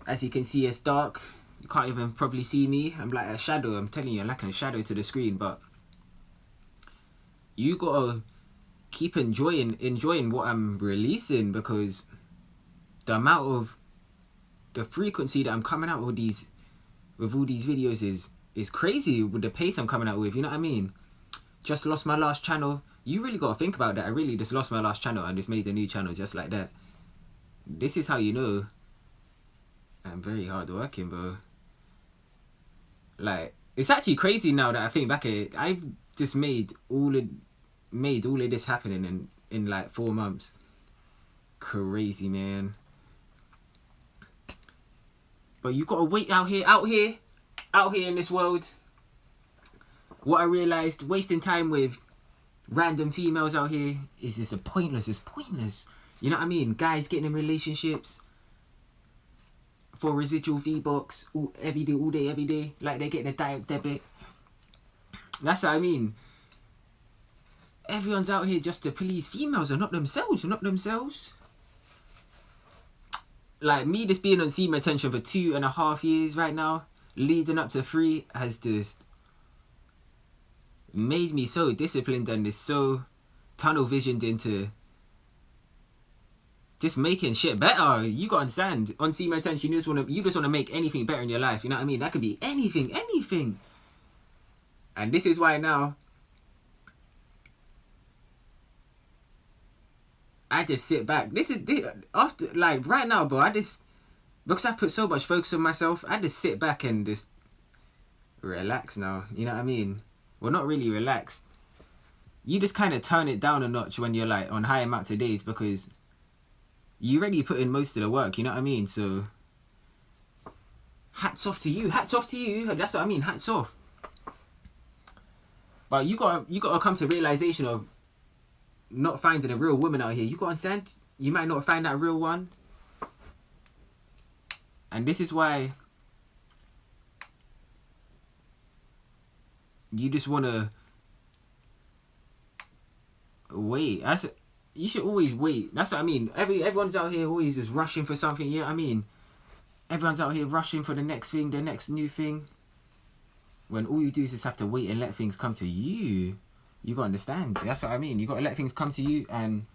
As you can see, it's dark. You can't even probably see me. I'm like a shadow. I'm telling you, I'm like a shadow to the screen. But you gotta keep enjoying what I'm releasing, because the amount of the frequency that I'm coming out with all these videos is crazy with the pace I'm coming out with. You know what I mean? Just lost my last channel. You really gotta think about that. I really just lost my last channel and just made a new channel just like that. This is how you know I'm very hard working, bro. Like, it's actually crazy now that I think back at it. I've just made all of this happening in like 4 months. Crazy, man. But you gotta wait out here in this world. What I realized, wasting time with random females out here is just pointless. It's pointless. You know what I mean? Guys getting in relationships for residual V-Bucks every day, every day. Like they're getting a direct debit. That's what I mean. Everyone's out here just to please females, are not themselves. Like me just being on Semen attention for 2.5 years right now, leading up to 3, has just made me so disciplined and is so tunnel visioned into just making shit better. You gotta understand, on Semen attention, you just wanna make anything better in your life. You know what I mean? That could be anything. And this is why now I just sit back. After, like, right now, bro, because I put so much focus on myself, I just sit back and just relax now. You know what I mean? Well, not really relaxed. You just kind of turn it down a notch when you're like on high amounts of days, because you already put in most of the work. You know what I mean? So hats off to you. That's what I mean. Hats off. But you gotta come to realization of not finding a real woman out here. You gotta understand, you might not find that real one. And this is why you just wanna wait. You should always wait. That's what I mean. Everyone's out here always just rushing for something. You know what I mean? Everyone's out here rushing for the next thing, the next new thing. When all you do is just have to wait and let things come to you. You gotta understand. That's what I mean. You gotta let things come to you and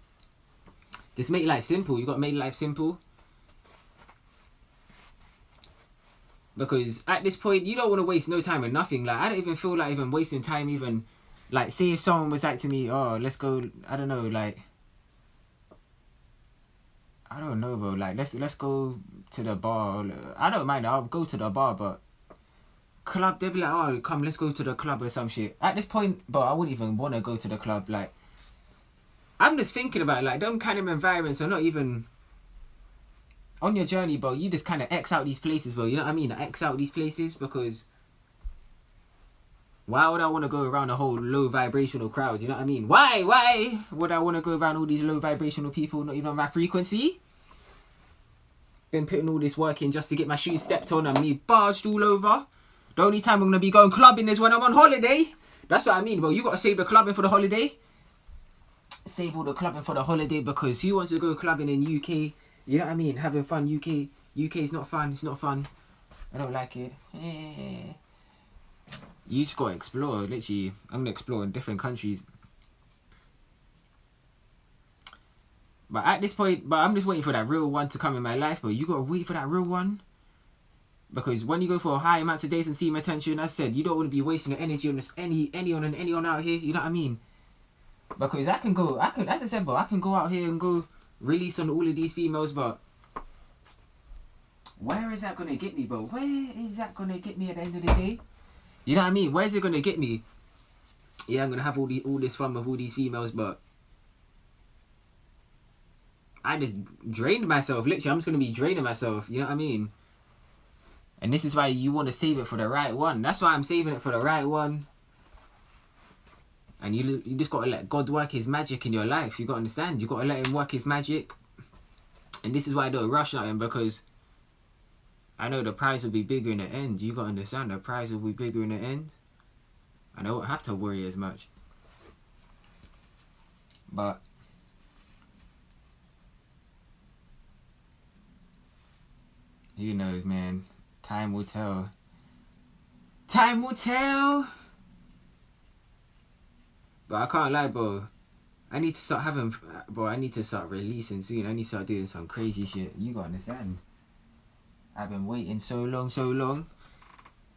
just make life simple. You gotta make life simple. Because at this point, you don't want to waste no time with nothing. Like, I don't even feel like even wasting time. Even like, say if someone was like to me, oh, let's go, I don't know, like, I don't know, bro. Like, let's go to the bar. I don't mind. I'll go to the bar, but club, they'll be like, oh, come, let's go to the club or some shit. At this point, bro, I wouldn't even want to go to the club. Like, I'm just thinking about it, like, them kind of environments are not even on your journey, bro. You just kind of X out these places, bro. You know what I mean? X out these places, because why would I want to go around a whole low vibrational crowd? You know what I mean? Why would I want to go around all these low vibrational people, not even on my frequency? Been putting all this work in just to get my shoes stepped on and me barged all over. The only time I'm going to be going clubbing is when I'm on holiday. That's what I mean, bro. You got to save the clubbing for the holiday. Save all the clubbing for the holiday, because who wants to go clubbing in UK? You know what I mean? Having fun. UK is not fun. It's not fun. I don't like it. You just got to explore. Literally, I'm going to explore in different countries. But at this point, I'm just waiting for that real one to come in my life. But you got to wait for that real one. Because when you go for a high amount of days and see my attention, I said, you don't want to be wasting your energy on this anyone out here. You know what I mean? Because I can go, as I said, bro, I can go out here and go release on all of these females, but where is that going to get me, bro? Where is that going to get me at the end of the day? You know what I mean? Where's it going to get me? Yeah, I'm going to have all this fun with all these females, but I just drained myself. Literally, I'm just going to be draining myself. You know what I mean? And this is why you want to save it for the right one. That's why I'm saving it for the right one. And you just got to let God work his magic in your life. You got to understand. You got to let him work his magic. And this is why I don't rush at him, because I know the prize will be bigger in the end. You got to understand, the prize will be bigger in the end. And I won't have to worry as much. But Who knows, man? Time will tell. Time will tell. But I can't lie, bro. I need to start having... Bro, I need to start releasing soon. I need to start doing some crazy shit. You gotta understand. I've been waiting so long.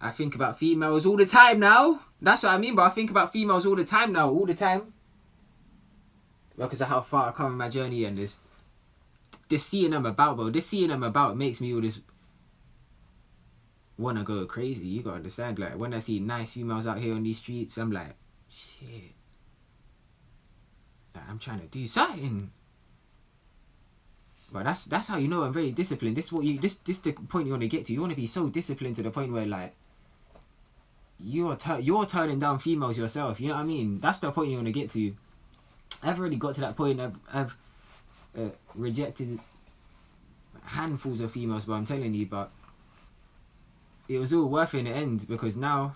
I think about females all the time now. That's what I mean, bro. I think about females all the time now. All the time. Because of how far I come in my journey and this seeing them about, bro. This seeing them about makes me all this... wanna go crazy. You gotta understand. Like, when I see nice females out here on these streets, I'm like, shit. Like, I'm trying to do something. But that's how you know I'm very disciplined. This the point you want to get to. You want to be so disciplined to the point where, like, you're turning down females yourself. You know what I mean? That's the point you want to get to. I've already got to that point. I've rejected handfuls of females, but I'm telling you, but it was all worth it in the end, because now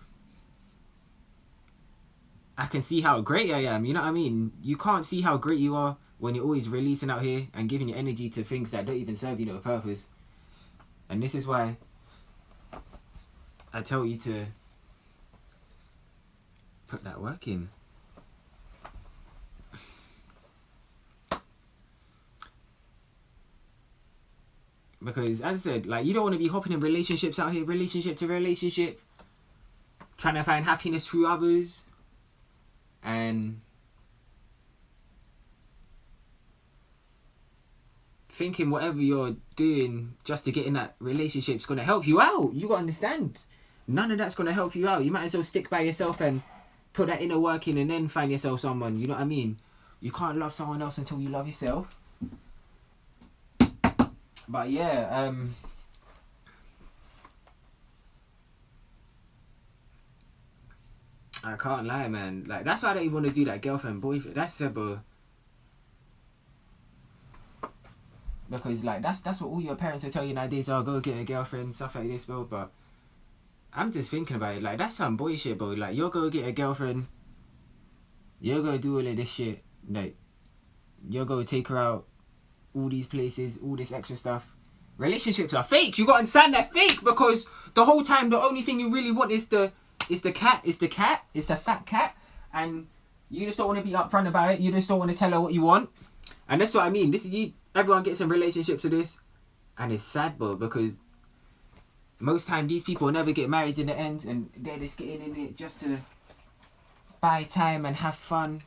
I can see how great I am. You know what I mean? You can't see how great you are when you're always releasing out here and giving your energy to things that don't even serve you no purpose. And this is why I tell you to put that work in. Because, as I said, like, you don't want to be hopping in relationships out here, relationship to relationship, trying to find happiness through others, and thinking whatever you're doing just to get in that relationship's going to help you out. You got to understand. None of that's going to help you out. You might as well stick by yourself and put that inner work in and then find yourself someone. You know what I mean? You can't love someone else until you love yourself. But yeah, I can't lie, man. Like, that's why I don't even want to do that girlfriend boyfriend. That's bro. Because, like, that's what all your parents will tell you nowadays. Oh, go get a girlfriend, stuff like this, bro. But I'm just thinking about it. Like, that's some bullshit, bro. Like, you're gonna get a girlfriend. You're gonna do all of this shit. Like, you're gonna take her out all these places, all this extra stuff. Relationships are fake. You gotta understand they're fake, because the whole time the only thing you really want is the fat cat, and you just don't want to be upfront about it. You just don't want to tell her what you want. And that's what I mean. Everyone gets in relationships with this, and it's sad, bro, because most time these people never get married in the end, and they're just getting in it just to buy time and have fun.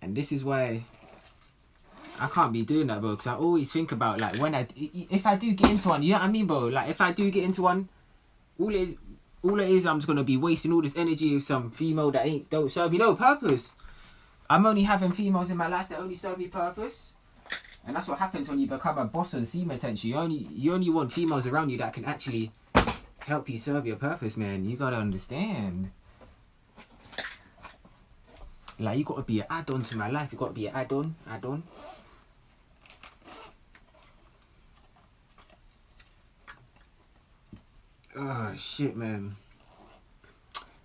And this is why I can't be doing that, bro, because I always think about, like, if I do get into one, you know what I mean, bro? Like, if I do get into one, all it is, I'm just going to be wasting all this energy with some female that don't serve me no purpose. I'm only having females in my life that only serve me purpose. And that's what happens when you become a boss on Semen attention. You only want females around you that can actually help you serve your purpose, man. You got to understand. Like, you got to be an add-on to my life. You got to be an add-on. Oh, shit, man.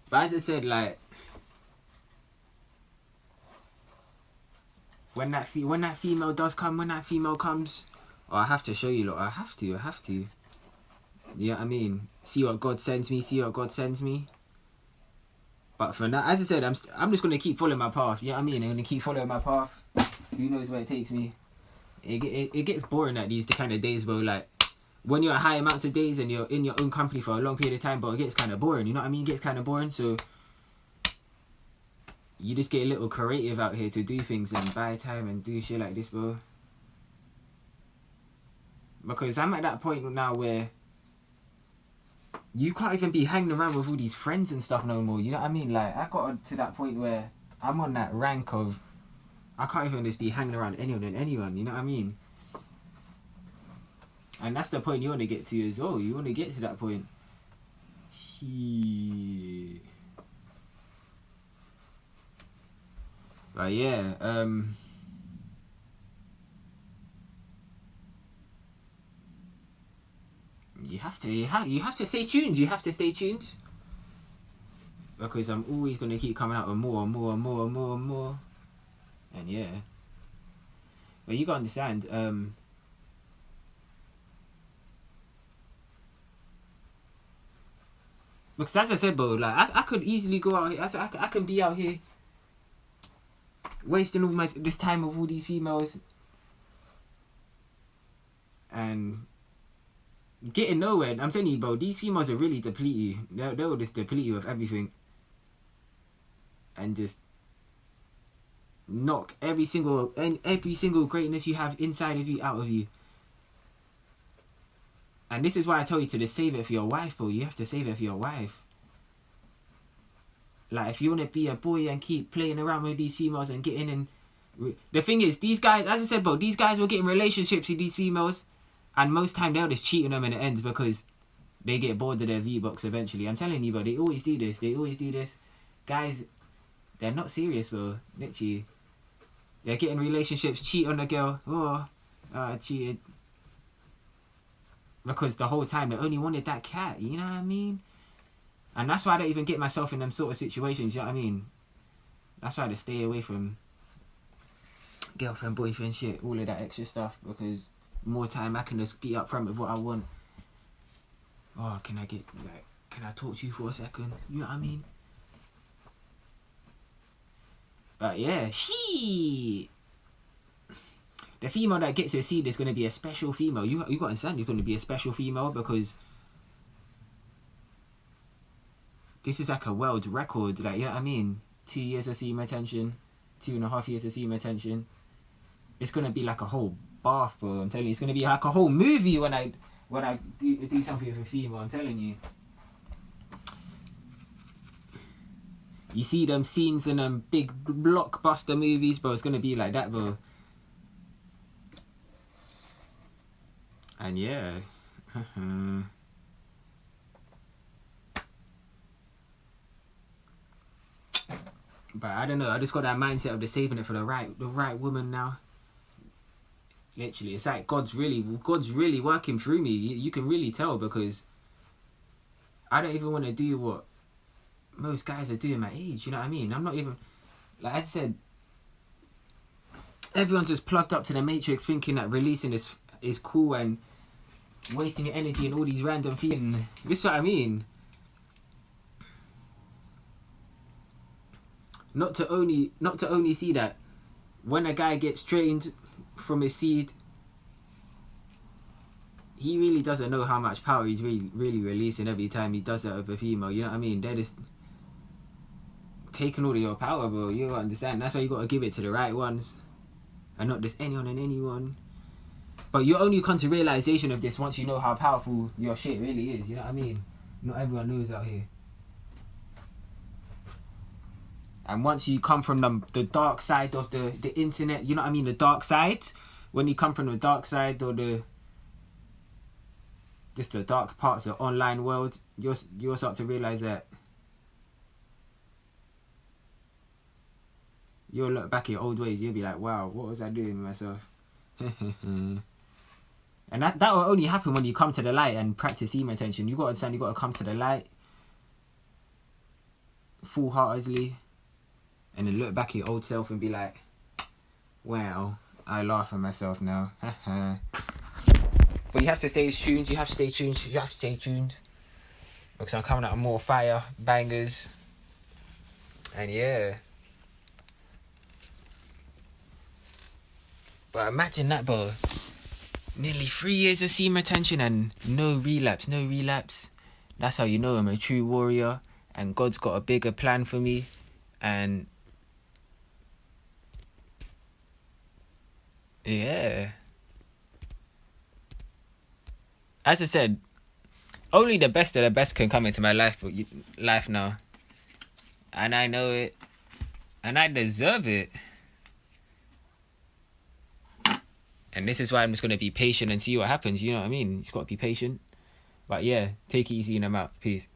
But as I said, like, when that female does come, when that female comes, oh, I have to show you, look. I have to. You know what I mean? See what God sends me. But for now, as I said, I'm just gonna keep following my path. You know what I mean? I'm gonna keep following my path. Who knows where it takes me? It gets boring at these kind of days, bro. Like, when you're at high amounts of days and you're in your own company for a long period of time, but it gets kind of boring. You know what I mean? It gets kind of boring. So you just get a little creative out here to do things and buy time and do shit like this, bro. Because I'm at that point now where you can't even be hanging around with all these friends and stuff no more. You know what I mean? Like, I got to that point where I'm on that rank of I can't even just be hanging around anyone. You know what I mean? And that's the point you want to get to as well. You want to get to that point. But yeah, you have to stay tuned. You have to stay tuned, because I'm always gonna keep coming out with more. And yeah, but you gotta understand. Because as I said, bro, like I could easily go out here. I can be out here wasting all this time with all these females and getting nowhere. I'm telling you, bro, these females will really deplete you. They'll just deplete you of everything and just knock every single greatness you have inside of you out of you. And this is why I tell you to just save it for your wife, bro. You have to save it for your wife. Like, if you want to be a boy and keep playing around with these females and getting in... The thing is, these guys, as I said, bro, these guys will get in relationships with these females, and most time they'll just cheat on them and it ends because they get bored of their V-Bucks eventually. I'm telling you, bro, they always do this. They always do this. Guys, they're not serious, bro. Literally. They're getting relationships, cheat on the girl. Oh, I cheated. Because the whole time they only wanted that cat, you know what I mean? And that's why I don't even get myself in them sort of situations, you know what I mean? That's why I just stay away from girlfriend, boyfriend shit, all of that extra stuff, because more time I can just be upfront with what I want. Oh, can I talk to you for a second? You know what I mean? But yeah, the female that gets a seed is going to be a special female. You got to understand, you're going to be a special female because this is like a world record. Like, you know what I mean? 2 years of semen attention, 2.5 years of semen attention. It's going to be like a whole bath, bro. I'm telling you, it's going to be like a whole movie when I do something with a female. I'm telling you. You see them scenes in them big blockbuster movies, bro. It's going to be like that, bro. And yeah. But I don't know. I just got that mindset of just saving it for the right woman now. Literally, it's like God's really working through me. You can really tell because I don't even want to do what most guys are doing my age. You know what I mean? I'm not even, like I said, everyone's just plugged up to the matrix, thinking that releasing is cool and wasting your energy and all these random feelings. This is what I mean. Not to only see that when a guy gets trained from his seed, he really doesn't know how much power he's really releasing every time he does that with a female. You know what I mean? They're just taking all of your power, bro. You don't understand. That's why you got to give it to the right ones and not just anyone and anyone. But you only come to realization of this once you know how powerful your shit really is. You know what I mean? Not everyone knows out here. And once you come from the dark side of the internet, you know what I mean? The dark side. When you come from the dark side or just the dark parts of the online world, you'll start to realize that you'll look back at your old ways. You'll be like, wow, what was I doing with myself? And that will only happen when you come to the light and practice semen attention. You got to understand, you got to come to the light full-heartedly. And then look back at your old self and be like, wow, I laugh at myself now. But you have to stay tuned. You have to stay tuned. You have to stay tuned. Because I'm coming out with more fire bangers. And yeah. But imagine that, bro. Nearly 3 years of semen attention and no relapse. That's how you know I'm a true warrior. And God's got a bigger plan for me. And yeah. As I said, only the best of the best can come into my life now. And I know it. And I deserve it. And this is why I'm just going to be patient and see what happens. You know what I mean? You just got to be patient. But yeah, take it easy and I'm out. Peace.